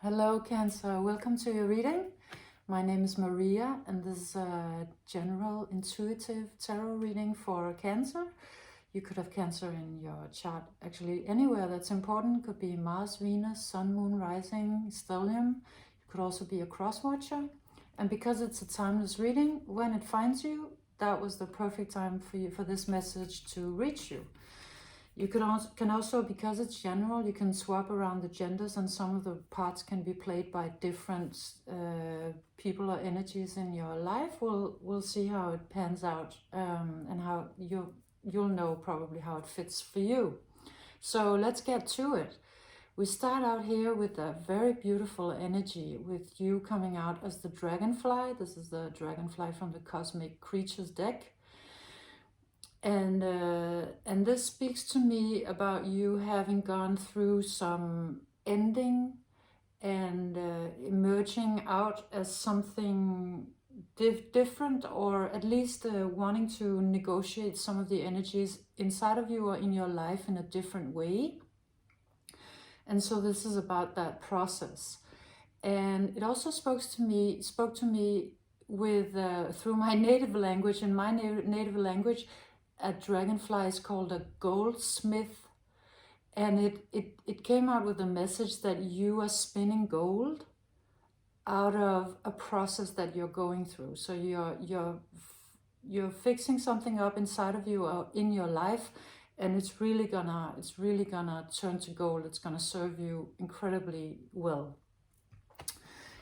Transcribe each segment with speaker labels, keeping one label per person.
Speaker 1: Hello Cancer, welcome to your reading. My name is Maria and this is a general intuitive tarot reading for Cancer. You could have Cancer in your chart actually anywhere that's important. Could be Mars, Venus, Sun, Moon, Rising, stellium. You could also be a cross watcher. And because it's a timeless reading, when it finds you, that was the perfect time for you for this message to reach you. You can also, because it's general, you can swap around the genders and some of the parts can be played by different people or energies in your life. We'll see how it pans out and how you'll know probably how it fits for you. So let's get to it. We start out here with a very beautiful energy with you coming out as the dragonfly. This is the dragonfly from the Cosmic Creatures deck. And this speaks to me about you having gone through some ending and emerging out as something different, or at least wanting to negotiate some of the energies inside of you or in your life in a different way. And so this is about that process. And it also spoke to me with through my native language. In my native language, a dragonfly is called a goldsmith, and it came out with a message that you are spinning gold out of a process that you're going through. So you're fixing something up inside of you or in your life, and it's really gonna turn to gold. It's gonna serve you incredibly well.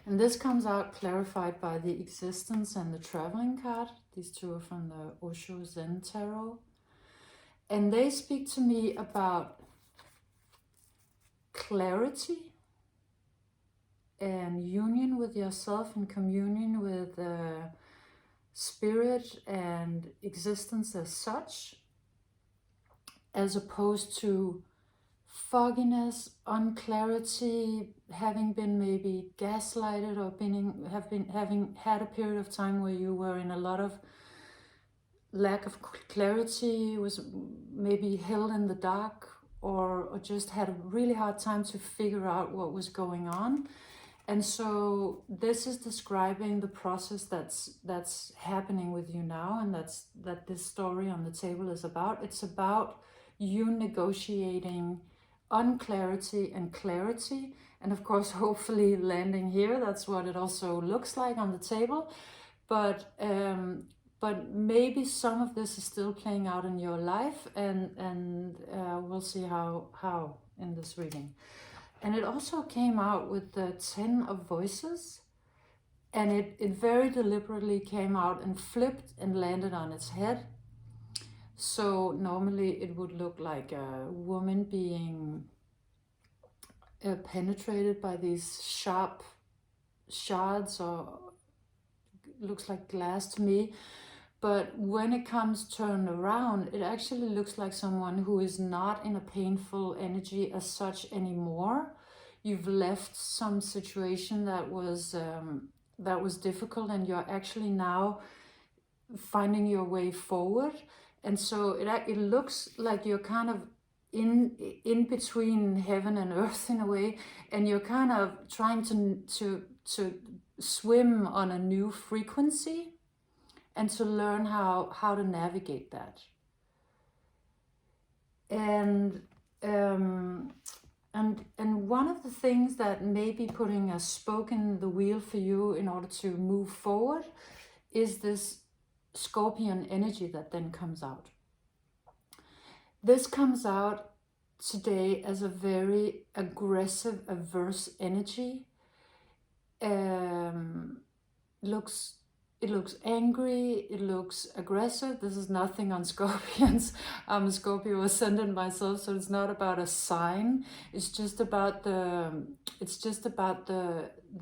Speaker 1: And this comes out clarified by the existence and the traveling card. These two are from the Osho Zen Tarot. And they speak to me about clarity and union with yourself and communion with spirit and existence as such, as opposed to fogginess, unclarity, having been maybe gaslighted or having had a period of time where you were in a lot of lack of clarity, was maybe held in the dark, or just had a really hard time to figure out what was going on. And so this is describing the process that's happening with you now, and that this story on the table is about. It's about you negotiating unclarity and clarity, and of course hopefully landing here. That's what it also looks like on the table, but maybe some of this is still playing out in your life, and we'll see how in this reading. And it also came out with the 10 of voices, and it very deliberately came out and flipped and landed on its head. So normally it would look like a woman being penetrated by these sharp shards, or looks like glass to me. But when it comes turned around, it actually looks like someone who is not in a painful energy as such anymore. You've left some situation that was difficult, and you're actually now finding your way forward. And so it looks like you're kind of in between heaven and earth in a way, and you're kind of trying to swim on a new frequency and to learn how to navigate that. And one of the things that may be putting a spoke in the wheel for you in order to move forward is this Scorpion energy that then comes out. This comes out today as a very aggressive, averse energy. It looks angry, it looks aggressive. This is nothing on Scorpions. I'm a Scorpio ascendant myself, so it's not about a sign. It's just about the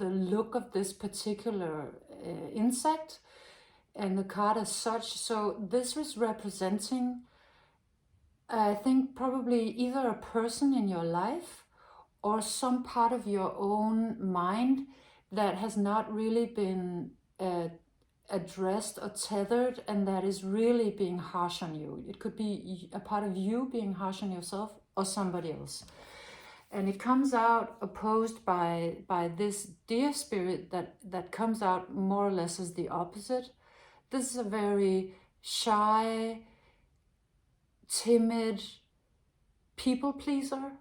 Speaker 1: look of this particular insect and the card as such. So this was representing, I think, probably either a person in your life or some part of your own mind that has not really been addressed or tethered, and that is really being harsh on you. It could be a part of you being harsh on yourself or somebody else. And it comes out opposed by this deer spirit that comes out more or less as the opposite. This is a very shy, timid people pleaser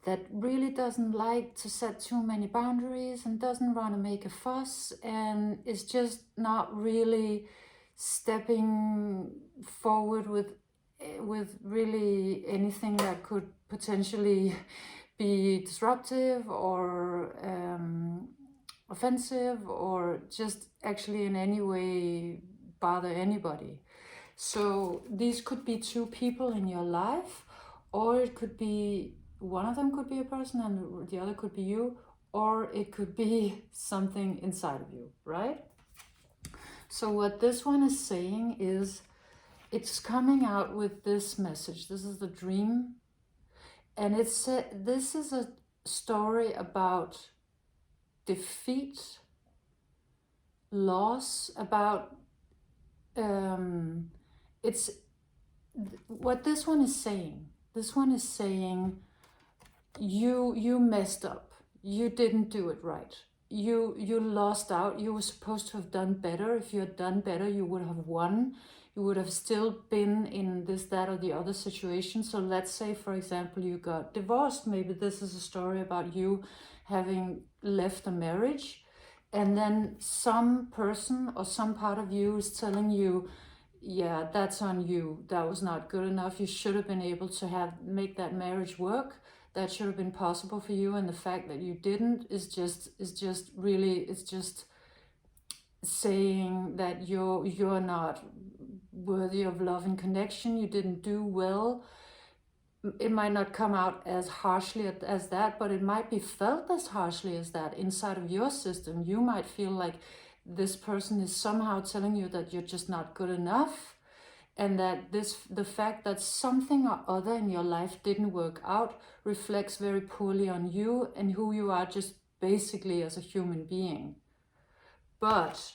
Speaker 1: that really doesn't like to set too many boundaries and doesn't want to make a fuss and is just not really stepping forward with really anything that could potentially be disruptive or offensive or just actually in any way bother anybody. So these could be two people in your life, or it could be one of them could be a person and the other could be you, or it could be something inside of you, right? So what this one is saying is, it's coming out with this message. This is the dream. And this is a story about defeat, loss, about it's what this one is saying. This one is saying you messed up. You didn't do it right. You lost out. You were supposed to have done better. If you had done better, you would have won. You would have still been in this, that, or the other situation. So let's say, for example, you got divorced. Maybe this is a story about you having left a marriage, and then some person or some part of you is telling you, yeah, that's on you. That was not good enough. You should have been able to make that marriage work. That should have been possible for you. And the fact that you didn't is just saying that you're not worthy of love and connection. You didn't do well. It might not come out as harshly as that, but it might be felt as harshly as that inside of your system. You might feel like this person is somehow telling you that you're just not good enough, and that the fact that something or other in your life didn't work out reflects very poorly on you and who you are just basically as a human being. But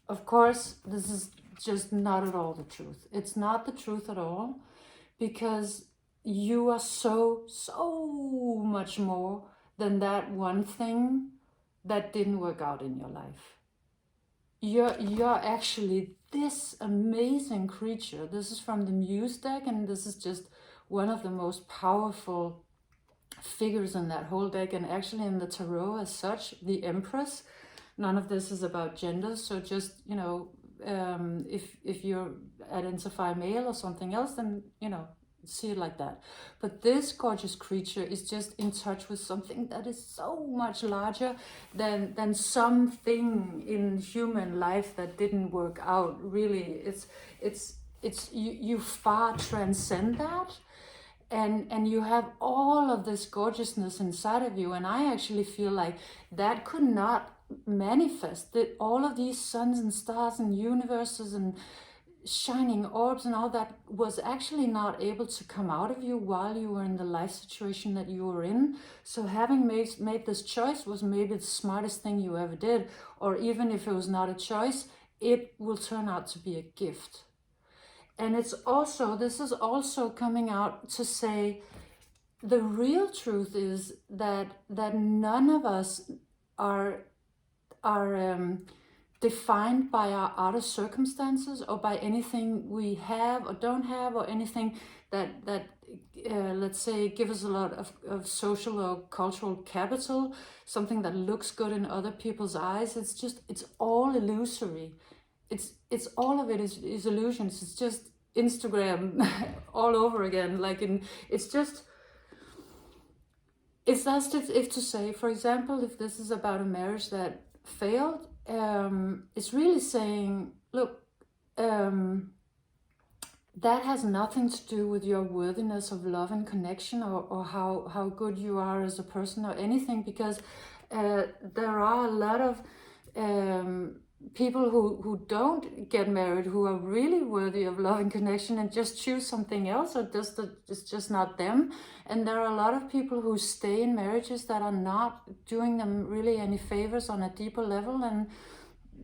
Speaker 1: of course, this is just not at all the truth. It's not the truth at all, because you are so much more than that one thing that didn't work out in your life. You're actually this amazing creature. This is from the Muse deck, and this is just one of the most powerful figures in that whole deck, and actually in the tarot as such, the Empress. None of this is about gender, so just, if you identify male or something else, then, see it like that. But this gorgeous creature is just in touch with something that is so much larger than something in human life that didn't work out. Really, you far transcend that, and you have all of this gorgeousness inside of you. And I actually feel like that could not manifest, that all of these suns and stars and universes and shining orbs and all that was actually not able to come out of you while you were in the life situation that you were in. So having made this choice was maybe the smartest thing you ever did. Or even if it was not a choice, it will turn out to be a gift. And this is also coming out to say the real truth is that none of us are defined by our outer circumstances or by anything we have or don't have, or anything that let's say give us a lot of social or cultural capital, something that looks good in other people's eyes. It's all illusory. It's all of it is illusions. It's just Instagram all over again. It's as if to say, for example, if this is about a marriage that failed, it's really saying, look, that has nothing to do with your worthiness of love and connection, or how good you are as a person or anything, because there are a lot of people who don't get married who are really worthy of love and connection and just choose something else, or it's just not them. And there are a lot of people who stay in marriages that are not doing them really any favors on a deeper level, and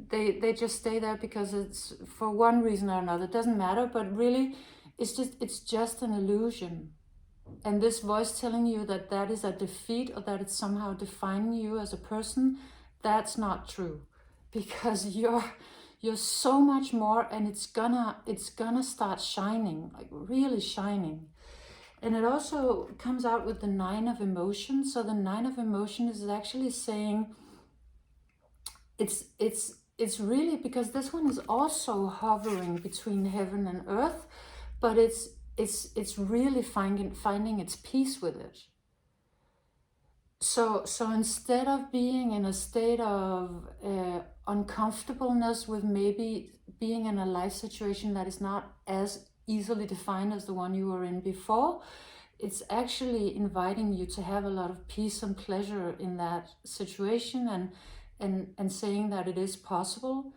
Speaker 1: they just stay there because it's for one reason or another. It doesn't matter, but really it's just an illusion. And this voice telling you that that is a defeat or that it's somehow defining you as a person, that's not true, because you're so much more, and it's gonna start shining, like really shining. And it also comes out with the 9 of emotion. So the 9 of emotion is actually saying it's really, because this one is also hovering between heaven and earth, but it's really finding its peace with it. So instead of being in a state of uncomfortableness with maybe being in a life situation that is not as easily defined as the one you were in before, it's actually inviting you to have a lot of peace and pleasure in that situation, and saying that it is possible.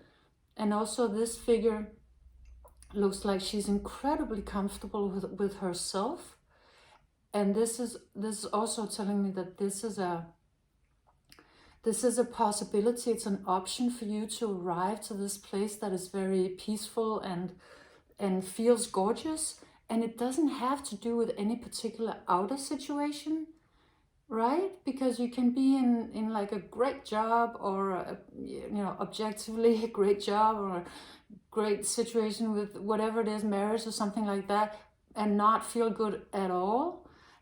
Speaker 1: And also this figure looks like she's incredibly comfortable with herself. And this is also telling me that this is a possibility, it's an option for you to arrive to this place that is very peaceful and feels gorgeous. And it doesn't have to do with any particular outer situation, right? Because you can be in like a great job, or objectively a great job, or a great situation with whatever it is, marriage or something like that, and not feel good at all.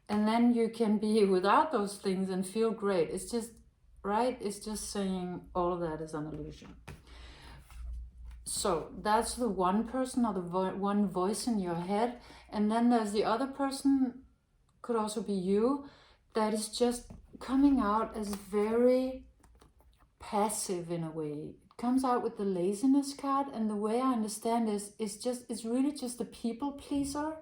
Speaker 1: And then you can be without those things and feel great. It's just, right? It's just saying all of that is an illusion. So that's the one person, or the one voice in your head. And then there's the other person, could also be you, that is just coming out as very passive in a way. It comes out with the laziness card, and the way I understand is it's really just a people pleaser.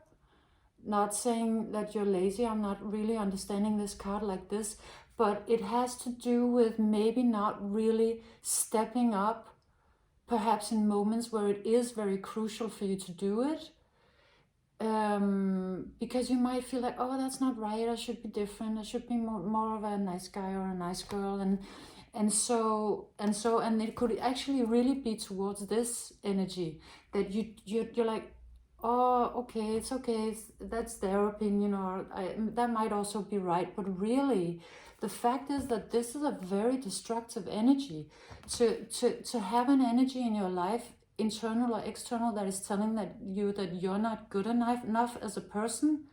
Speaker 1: Not saying that you're lazy, I'm not really understanding this card like this, but it has to do with maybe not really stepping up, perhaps in moments where it is very crucial for you to do it. Because you might feel like, oh, that's not right, I should be different, I should be more of a nice guy or a nice girl, and it could actually really be towards this energy that you're like, oh, okay, it's okay, that's their opinion, or that might also be right. But really, the fact is that this is a very destructive energy. To have an energy in your life, internal or external, that is telling that you're not good enough as a person,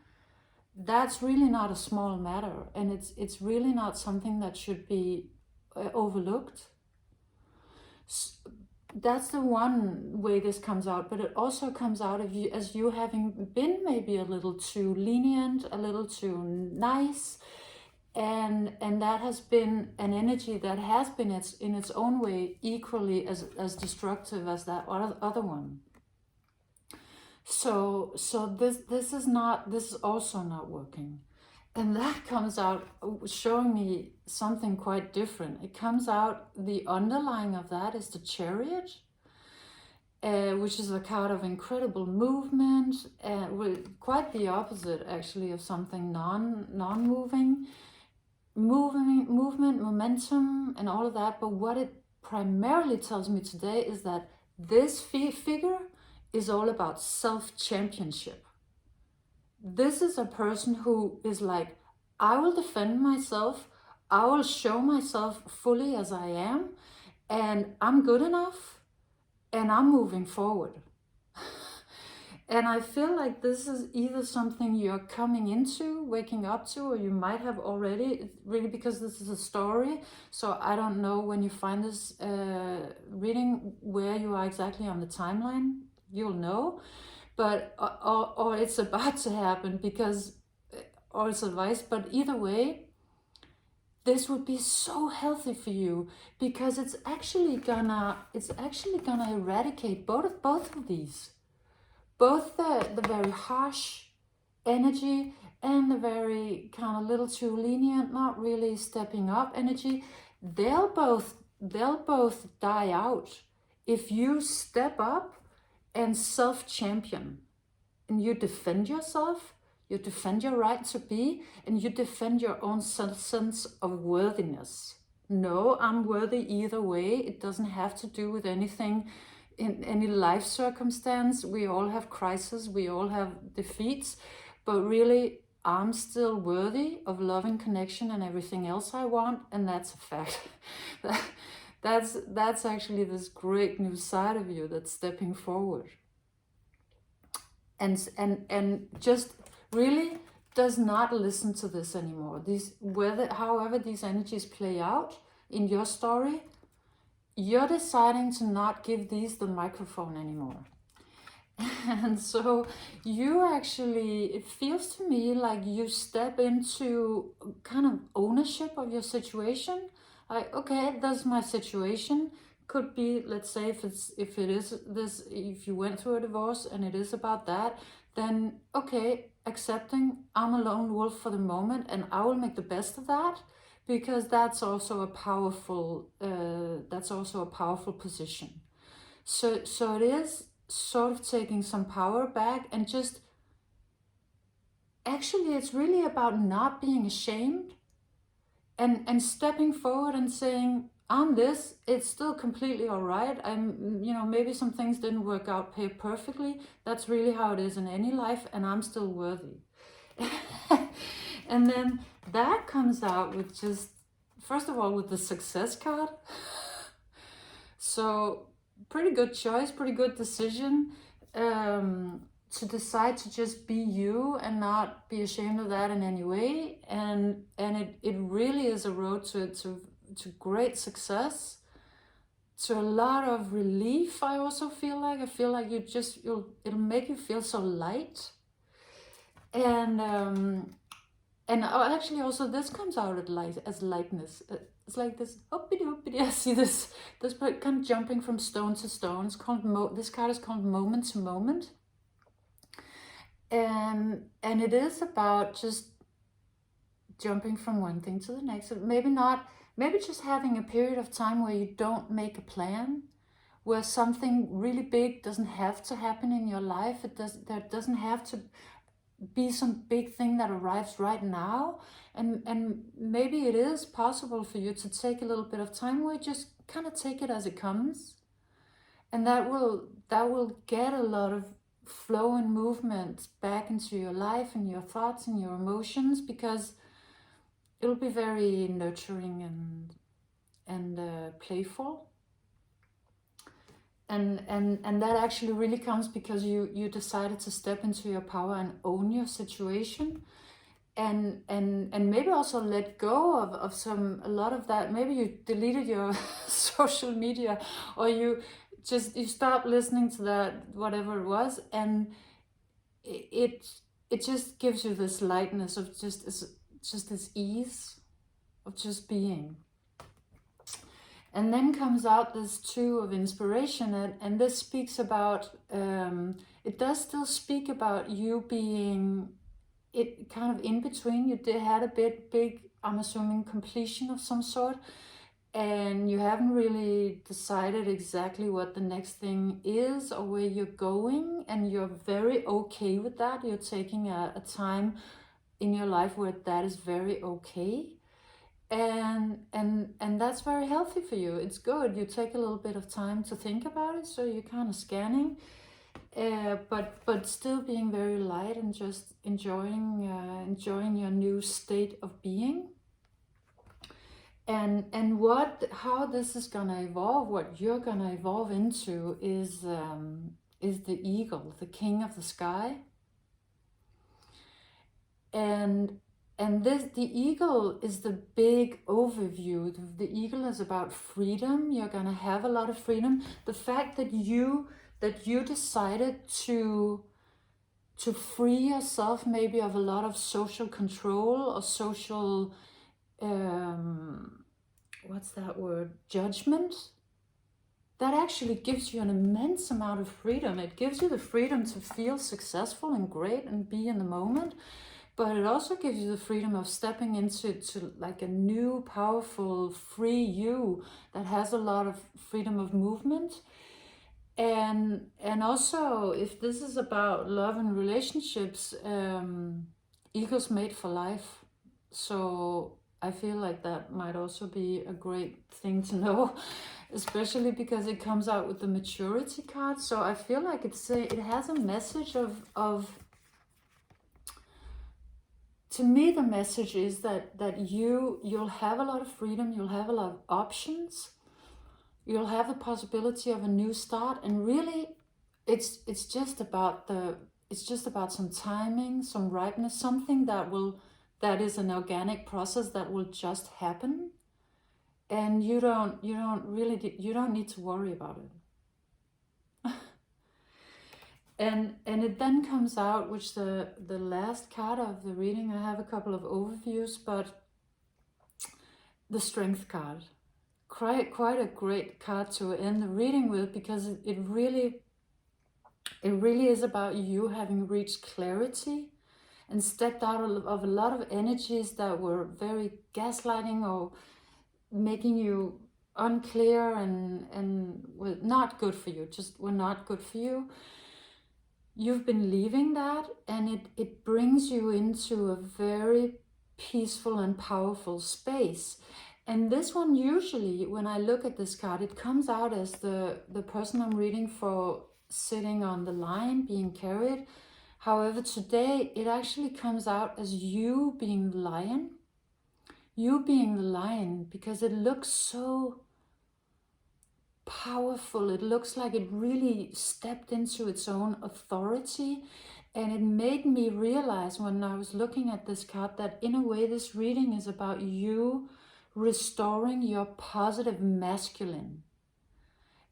Speaker 1: that's really not a small matter, and it's really not something that should be overlooked. That's the one way this comes out, but it also comes out of you as you having been maybe a little too lenient, a little too nice, and that has been an energy that has been in its own way equally as destructive as that other one. So this is also not working. And that comes out showing me something quite different. It comes out, the underlying of that is the Chariot, which is a card of incredible movement, quite the opposite actually of something non-moving, movement, momentum, and all of that. But what it primarily tells me today is that this figure is all about self-championship. This is a person who is like, I will defend myself, I will show myself fully as I am, and I'm good enough, and I'm moving forward. And I feel like this is either something you're coming into, waking up to, or you might have already, really, because this is a story. So I don't know when you find this reading where you are exactly on the timeline. You'll know. But or it's about to happen, because, or it's advice, but either way, this would be so healthy for you, because it's actually gonna eradicate both of these, both the very harsh energy and the very kind of little too lenient, not really stepping up energy. They'll both die out if you step up and self-champion, and you defend yourself, you defend your right to be, and you defend your own sense of worthiness. No, I'm worthy either way. It doesn't have to do with anything in any life circumstance. We all have crises, we all have defeats, but really, I'm still worthy of love and connection and everything else I want, and that's a fact. That's actually this great new side of you that's stepping forward. And just really does not listen to this anymore. However these energies play out in your story, you're deciding to not give these the microphone anymore. And so you actually, it feels to me like you step into kind of ownership of your situation. Like, okay, that's my situation. Could be, let's say, if you went through a divorce and it is about that, then okay, accepting I'm a lone wolf for the moment, and I will make the best of that, because that's also a powerful position. So it is sort of taking some power back, and just actually it's really about not being ashamed and stepping forward and saying, I'm this, it's still completely all right. Maybe some things didn't work out perfectly. That's really how it is in any life, and I'm still worthy. And then that comes out with just, first of all, with the success card. So pretty good choice, pretty good decision, to decide to just be you and not be ashamed of that in any way. And it really is a road to great success, to a lot of relief. I also feel like it'll make you feel so light. And actually also this comes out as lightness. It's like this uppity uppity. I see this kind of jumping from stone to stone. It's called this card is called Moment to Moment. And it is about just jumping from one thing to the next. Maybe just having a period of time where you don't make a plan, where something really big doesn't have to happen in your life. There doesn't have to be some big thing that arrives right now, and maybe it is possible for you to take a little bit of time where you just kind of take it as it comes, and that will get a lot of flow and movement back into your life and your thoughts and your emotions, because it'll be very nurturing and playful. And that actually really comes because you decided to step into your power and own your situation, and maybe also let go of a lot of that. Maybe you deleted your social media, or you stopped listening to that, whatever it was, and it just gives you this lightness of just this ease of just being. And then comes out this Two of Inspiration, and this speaks about, it does still speak about you being it kind of in between. You had a big, I'm assuming, completion of some sort, and you haven't really decided exactly what the next thing is or where you're going, and you're very okay with that. You're taking a time in your life where that is very okay. And that's very healthy for you. It's good. You take a little bit of time to think about it, so you're kind of scanning, but still being very light and just enjoying your new state of being. And how this is gonna evolve, what you're gonna evolve into is the eagle, the king of the sky. And the eagle is the big overview. The eagle is about freedom. You're gonna have a lot of freedom. The fact that you decided to free yourself maybe of a lot of social control or social what's that word? Judgment. That actually gives you an immense amount of freedom. It gives you the freedom to feel successful and great and be in the moment. But it also gives you the freedom of stepping into like a new, powerful, free you that has a lot of freedom of movement. And also, if this is about love and relationships, eagles mate for life. So I feel like that might also be a great thing to know, especially because it comes out with the maturity card. So I feel like it has a message of to me, the message is that you'll have a lot of freedom, you'll have a lot of options, you'll have the possibility of a new start, and really, it's just about some timing, some ripeness, something that is an organic process that will just happen, and you don't need to worry about it. And it then comes out, which the last card of the reading, I have a couple of overviews, but the Strength card. Quite a great card to end the reading with, because it really is about you having reached clarity and stepped out of a lot of energies that were very gaslighting or making you unclear and were not good for you, just were not good for you. You've been leaving that, and it brings you into a very peaceful and powerful space. And this one, usually, when I look at this card, it comes out as the person I'm reading for sitting on the line, being carried. However, today, it actually comes out as you being the lion. You being the lion, because it looks so powerful. It looks like it really stepped into its own authority, and it made me realize when I was looking at this card that in a way this reading is about you restoring your positive masculine.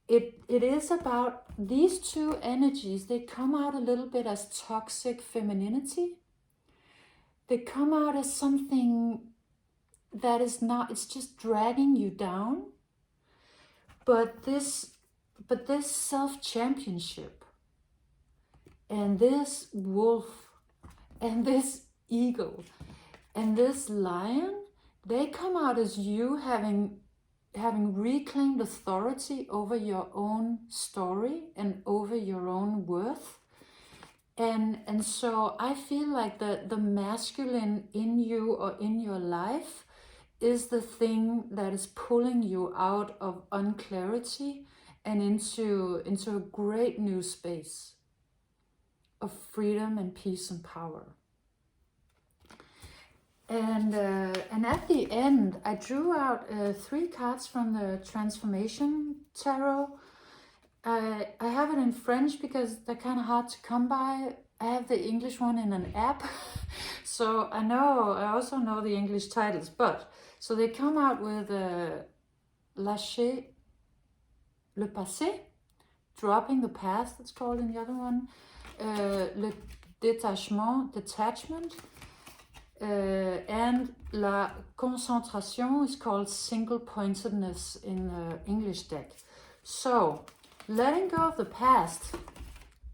Speaker 1: It is about these two energies. They come out a little bit as toxic femininity. They come out as something that is not, it's just dragging you down. But this self-championship and this wolf and this eagle and this lion, they come out as you having reclaimed authority over your own story and over your own worth. And so I feel like the masculine in you or in your life is the thing that is pulling you out of unclarity and into a great new space of freedom and peace and power. And at the end, I drew out 3 cards from the Transformation Tarot. I have it in French because they're kind of hard to come by. I have the English one in an app, so I also know the English titles, but so they come out with lâcher le passé, dropping the past, it's called in the other one, le detachment, and la concentration is called single pointedness in the English deck. So letting go of the past,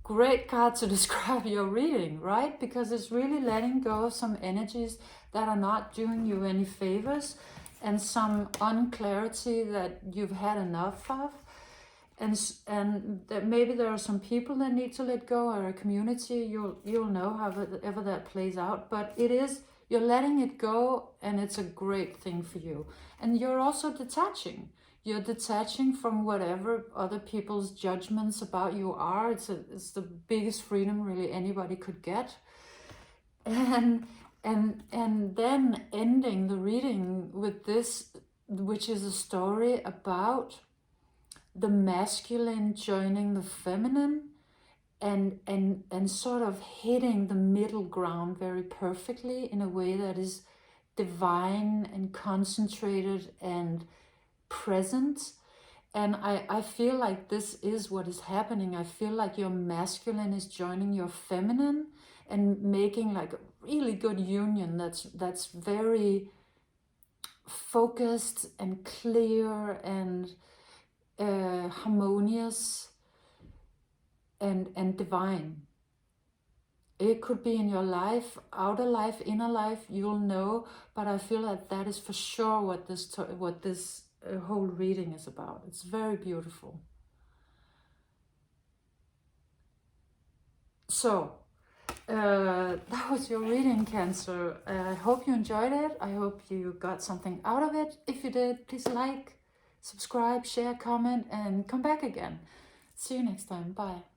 Speaker 1: great card to describe your reading, right? Because it's really letting go of some energies that are not doing you any favors and some unclarity that you've had enough of. And that maybe there are some people that need to let go, or a community. You'll know however that plays out, but you're letting it go, and it's a great thing for you. And you're also detaching. You're detaching from whatever other people's judgments about you are. It's the biggest freedom really anybody could get. And then ending the reading with this, which is a story about the masculine joining the feminine and sort of hitting the middle ground very perfectly in a way that is divine and concentrated and present. And I feel like this is what is happening. I feel like your masculine is joining your feminine and making like a really good union that's very focused and clear and harmonious and divine. It could be in your life, outer life, inner life, you'll know, but I feel like that is for sure what this whole reading is about. It's very beautiful. So that was your reading, Cancer. I hope you enjoyed it. I hope you got something out of it. If you did, please like, subscribe, share, comment, and come back again. See you next time. Bye.